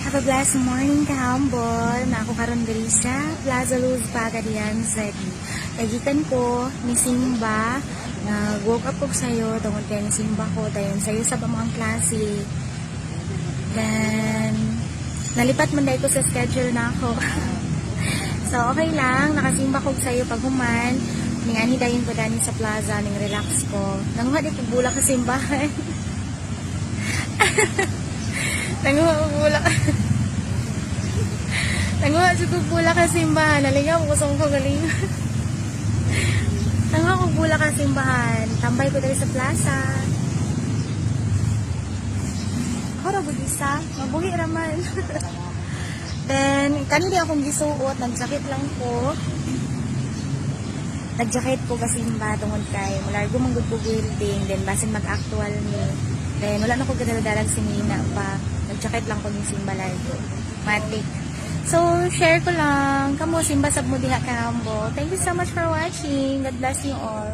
Have a blessed morning kahambol. Na ako karon diri sa Plaza Luz Pagadian City. Kagikan ko ni Simba. Nag-woke up ko sa'yo. Tungkol kayo ni Simba ko. Dayon sa'yo sa pamang klase. Then, nalipat man dahil ko sa schedule na ako. So, okay lang. Nakasimba ko sa'yo pag human. Ningani dayon ko dani sa plaza. Ning relax ko. Nanguha di pagbula ka simbahan. Nanguha pagbula ka. Nanguha pagbula ka simbahan. Nalingaw ko sa kong galing. Nanguha pagbula ka simbahan. Tambay ko dali sa plaza. Hora budisa. Mabuhi raman. Then, kanina akong gisuot, nagsakit lang ko. Nagjakit ko kasi ba tungod kay malargo manggod ko building, then basin mag-actual ni. Then, wala na ko ganaladalag si Nina pa. Nagjakit lang ko yung Simba largo. Matik. So, share ko lang. Kamo, Simba sab mo diha kahambo. Thank you so much for watching. God bless you all.